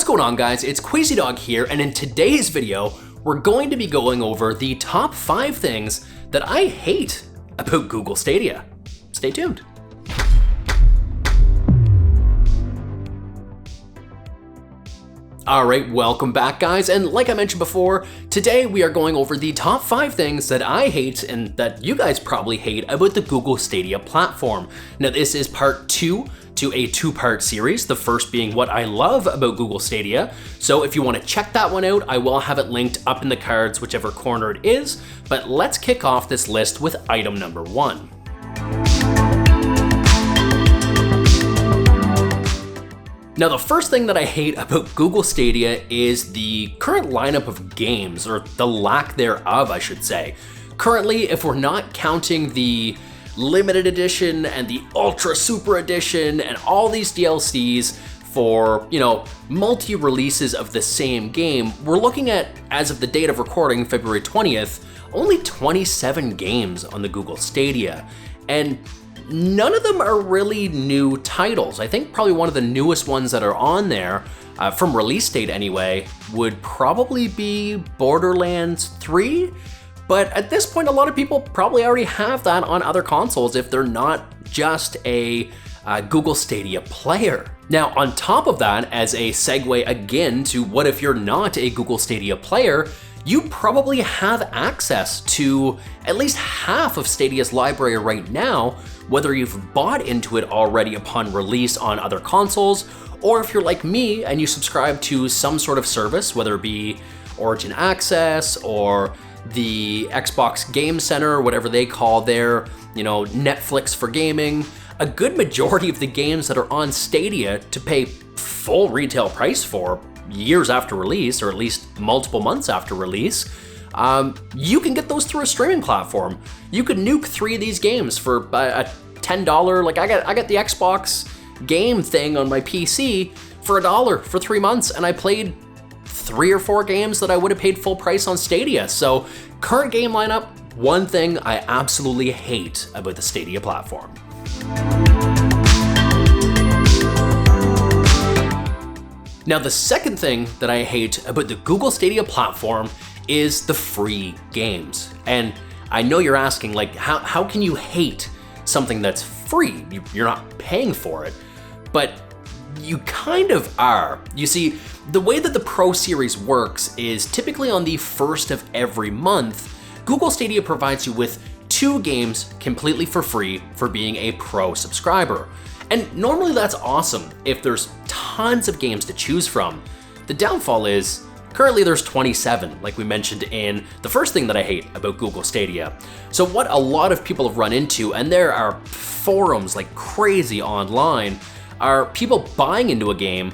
going on, guys? It's QuazyDog here, and in today's video, we're going to be going over the top 5 things that I hate about Google Stadia. Stay tuned. Alright, welcome back, guys, and like I mentioned before, today we are going over the top 5 things that I hate and that you guys probably hate about the Google Stadia platform. Now, this is part 2 to a 2-part series, the first being what I love about Google Stadia. So if you want to check that one out, I will have it linked up in the cards, whichever corner it is, but let's kick off this list with item number 1. Now, the first thing that I hate about Google Stadia is the current lineup of games, or the lack thereof, I should say. Currently, if we're not counting the limited edition and the ultra super edition and all these DLCs for, multi-releases of the same game, we're looking at, as of the date of recording, February 20th, only 27 games on the Google Stadia. And none of them are really new titles. I think probably one of the newest ones that are on there, from release date anyway, would probably be Borderlands 3. But at this point, a lot of people probably already have that on other consoles if they're not just a Google Stadia player. Now, on top of that, as a segue again to what if you're not a Google Stadia player, you probably have access to at least half of Stadia's library right now, whether you've bought into it already upon release on other consoles, or if you're like me and you subscribe to some sort of service, whether it be Origin Access or the Xbox Game Center, whatever they call their, Netflix for gaming. A good majority of the games that are on Stadia to pay full retail price for years after release, or at least multiple months after release, you can get those through a streaming platform. You could nuke 3 of these games for a $10, like I got the Xbox game thing on my PC for $1 for 3 months, and I played 3 or 4 games that I would have paid full price on Stadia. So current game lineup, one thing I absolutely hate about the Stadia platform. Now, the second thing that I hate about the Google Stadia platform is the free games. And I know you're asking, like, how can you hate something that's free? You're not paying for it, but you kind of are. You see, the way that the Pro series works is typically on the first of every month, Google Stadia provides you with 2 games completely for free for being a Pro subscriber. And normally that's awesome if there's tons of games to choose from. The downfall is, currently there's 27, like we mentioned in the first thing that I hate about Google Stadia. So what a lot of people have run into, and there are forums like crazy online, are people buying into a game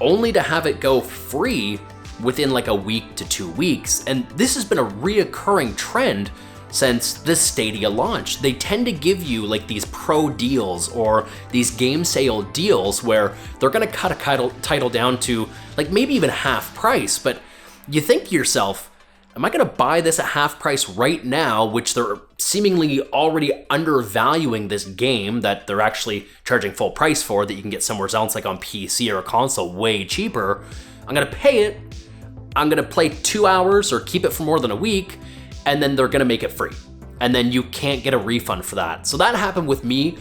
only to have it go free within like a week to 2 weeks. And this has been a reoccurring trend since the Stadia launch. They tend to give you like these pro deals or these game sale deals where they're gonna cut a title down to like maybe even half price, but you think to yourself, am I gonna buy this at half price right now, which they're seemingly already undervaluing this game that they're actually charging full price for, that you can get somewhere else like on PC or a console way cheaper. I'm gonna pay it, I'm gonna play 2 hours or keep it for more than a week, and then they're gonna make it free. And then you can't get a refund for that. So that happened with me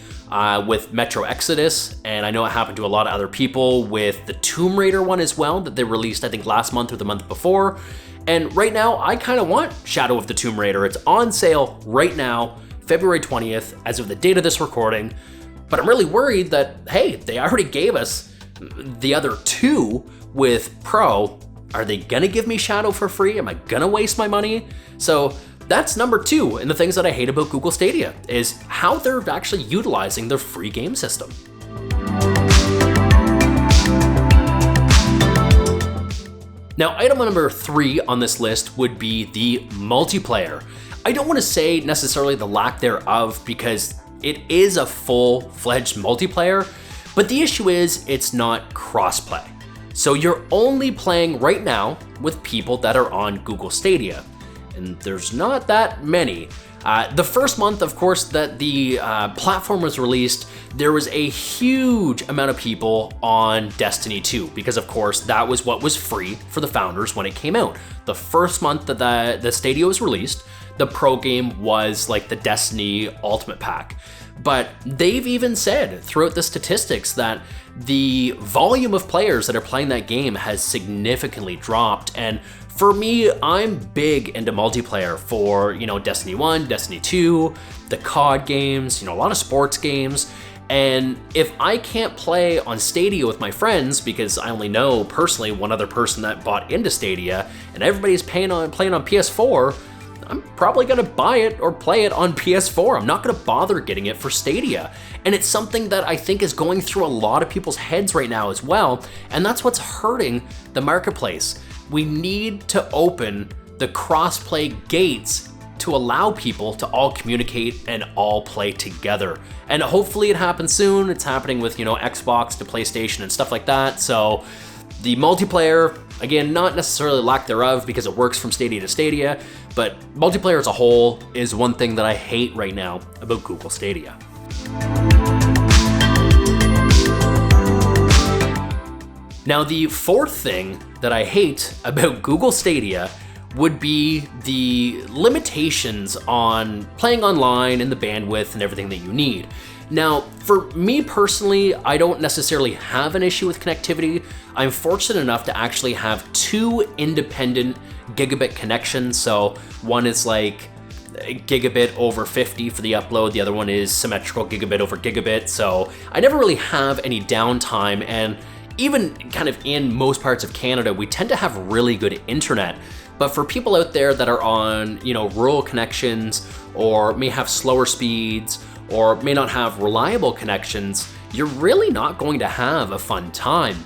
with Metro Exodus, and I know it happened to a lot of other people with the Tomb Raider one as well, that they released I think last month or the month before. And right now, I kind of want Shadow of the Tomb Raider. It's on sale right now, February 20th, as of the date of this recording. But I'm really worried that, hey, they already gave us the other 2 with Pro. Are they gonna give me Shadow for free? Am I gonna waste my money? So that's number 2 in the things that I hate about Google Stadia, is how they're actually utilizing their free game system. Now, item number 3 on this list would be the multiplayer. I don't want to say necessarily the lack thereof, because it is a full-fledged multiplayer, but the issue is it's not crossplay. So you're only playing right now with people that are on Google Stadia, and there's not that many. The first month, of course, that the platform was released, there was a huge amount of people on Destiny 2 because, of course, that was what was free for the founders when it came out. The first month that the Stadia was released, the pro game was like the Destiny Ultimate Pack. But they've even said throughout the statistics that the volume of players that are playing that game has significantly dropped. And for me, I'm big into multiplayer for, Destiny 1, Destiny 2, the COD games, a lot of sports games. And if I can't play on Stadia with my friends, because I only know personally one other person that bought into Stadia, and everybody's playing on PS4, I'm probably gonna buy it or play it on PS4. I'm not gonna bother getting it for Stadia. And it's something that I think is going through a lot of people's heads right now as well, and that's what's hurting the marketplace. We need to open the cross-play gates to allow people to all communicate and all play together. And hopefully it happens soon. It's happening with, Xbox to PlayStation and stuff like that. So the multiplayer, again, not necessarily lack thereof because it works from Stadia to Stadia, but multiplayer as a whole is one thing that I hate right now about Google Stadia. Now, the fourth thing that I hate about Google Stadia would be the limitations on playing online and the bandwidth and everything that you need. Now, for me personally, I don't necessarily have an issue with connectivity. I'm fortunate enough to actually have two independent gigabit connections. So one is like gigabit over 50 for the upload. The other one is symmetrical gigabit over gigabit. So I never really have any downtime. And even kind of in most parts of Canada, we tend to have really good internet. But for people out there that are on, rural connections or may have slower speeds or may not have reliable connections, you're really not going to have a fun time.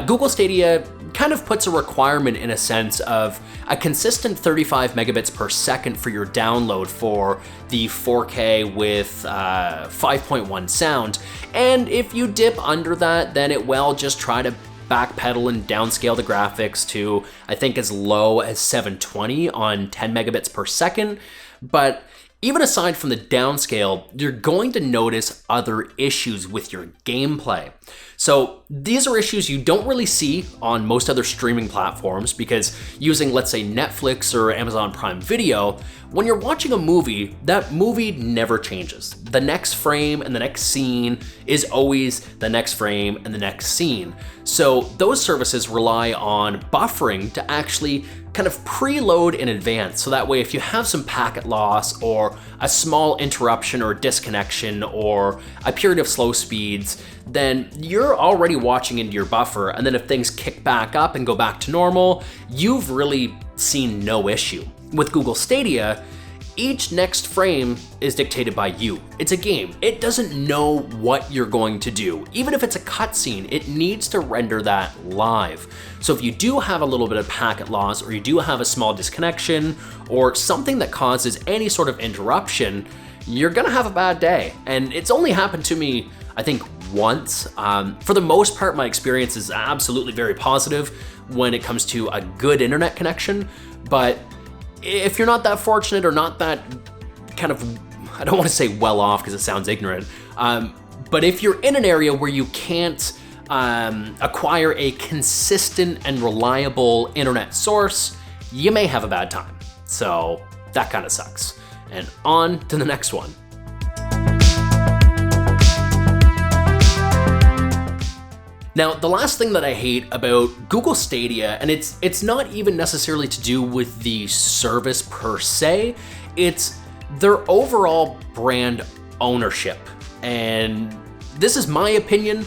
Google Stadia kind of puts a requirement in a sense of a consistent 35 megabits per second for your download for the 4K with 5.1 sound. And if you dip under that, then it will just try to backpedal and downscale the graphics to, I think, as low as 720 on 10 megabits per second. But even aside from the downscale, you're going to notice other issues with your gameplay. So these are issues you don't really see on most other streaming platforms because using, let's say, Netflix or Amazon Prime Video, when you're watching a movie, that movie never changes. The next frame and the next scene is always the next frame and the next scene. So those services rely on buffering to actually kind of preload in advance. So that way, if you have some packet loss or a small interruption or disconnection or a period of slow speeds, then you're already watching into your buffer. And then if things kick back up and go back to normal, you've really seen no issue. With Google Stadia, each next frame is dictated by you. It's a game. It doesn't know what you're going to do. Even if it's a cutscene, it needs to render that live. So if you do have a little bit of packet loss or you do have a small disconnection or something that causes any sort of interruption, you're gonna have a bad day. And it's only happened to me, I think, once. For the most part, my experience is absolutely very positive when it comes to a good internet connection. But if you're not that fortunate or not that kind of, I don't want to say well off because it sounds ignorant, but if you're in an area where you can't acquire a consistent and reliable internet source, you may have a bad time. So that kind of sucks. And on to the next one. Now, the last thing that I hate about Google Stadia, and it's not even necessarily to do with the service per se, it's their overall brand ownership. And this is my opinion.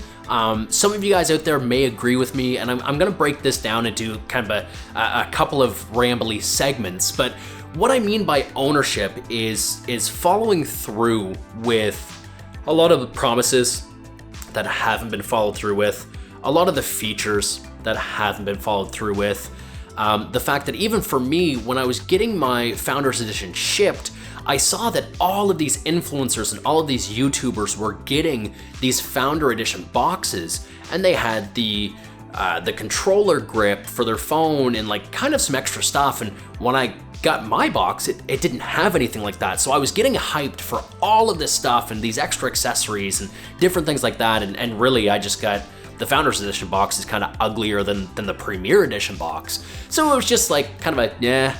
Some of you guys out there may agree with me, and I'm gonna break this down into kind of a couple of rambly segments. But what I mean by ownership is following through with a lot of the promises that haven't been followed through with, a lot of the features that haven't been followed through with, the fact that even for me, when I was getting my Founders Edition shipped, I saw that all of these influencers and all of these YouTubers were getting these Founder Edition boxes, and they had the the controller grip for their phone, and like kind of some extra stuff. And when I got my box, it didn't have anything like that. So I was getting hyped for all of this stuff and these extra accessories and different things like that. And really, I just got the Founders Edition box is kind of uglier than the Premier Edition box. So it was just like kind of a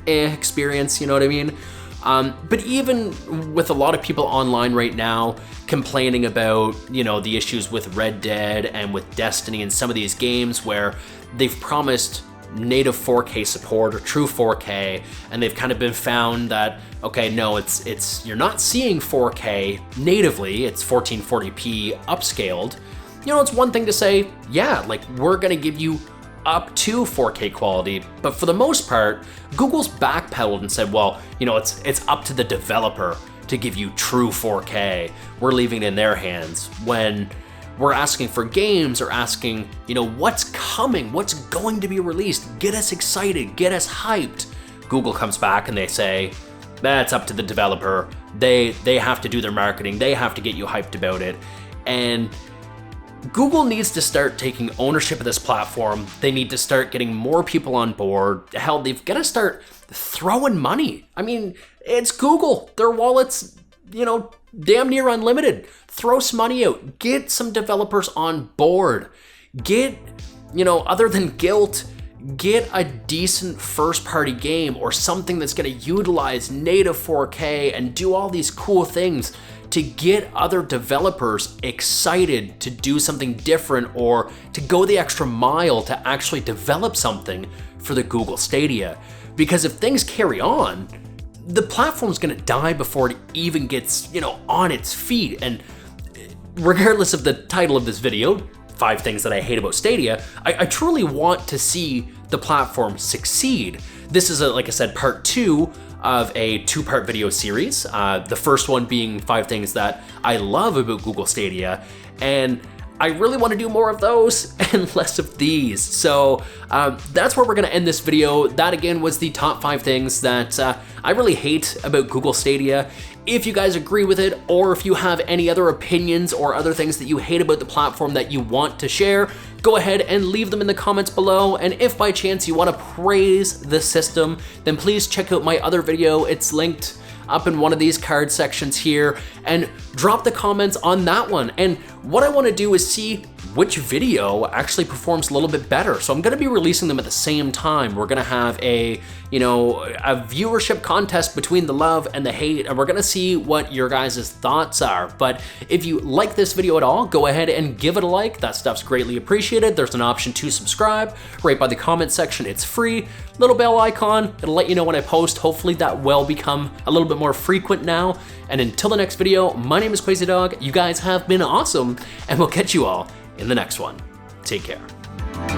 experience, you know what I mean? But even with a lot of people online right now complaining about, you know, the issues with Red Dead and with Destiny and some of these games where they've promised native 4K support or true 4K, and they've kind of been found that, okay, no, it's you're not seeing 4K natively, it's 1440p upscaled. You know, it's one thing to say, yeah, like we're gonna give you up to 4K quality, but for the most part, Google's backpedaled and said, well, you know, it's up to the developer to give you true 4K. We're leaving it in their hands, when we're asking for games or asking, you know, what's coming, what's going to be released, get us excited, get us hyped. Google comes back and they say, that's up to the developer. They have to do their marketing, they have to get you hyped about it. And Google needs to start taking ownership of this platform. They need to start getting more people on board. Hell, they've got to start throwing money. I mean, it's Google. Their wallet's, you know, damn near unlimited. Throw some money out. Get some developers on board. Get, you know, other than Guilt, get a decent first-party game or something that's going to utilize native 4K and do all these cool things to get other developers excited to do something different or to go the extra mile to actually develop something for the Google Stadia. Because if things carry on, the platform's gonna die before it even gets, you know, on its feet. And regardless of the title of this video, 5 things that I hate about Stadia, I truly want to see the platform succeed. This is, like I said, part 2 of a 2-part video series. The first one being 5 things that I love about Google Stadia, and I really want to do more of those and less of these. So that's where we're gonna end this video. That again was the top 5 things that I really hate about Google Stadia. If you guys agree with it, or if you have any other opinions or other things that you hate about the platform that you want to share, go ahead and leave them in the comments below. And if by chance you want to praise the system, then please check out my other video. It's linked up in one of these card sections here, and drop the comments on that one. And what I want to do is see which video actually performs a little bit better. So I'm going to be releasing them at the same time. We're going to have a viewership contest between the love and the hate, and we're going to see what your guys' thoughts are. But if you like this video at all, go ahead and give it a like. That stuff's greatly appreciated. There's an option to subscribe right by the comment section. It's free. Little bell icon, it'll let you know when I post. Hopefully that will become a little bit more frequent now. And until the next video, my name is Crazy Dog. You guys have been awesome, and we'll catch you all in the next one. Take care.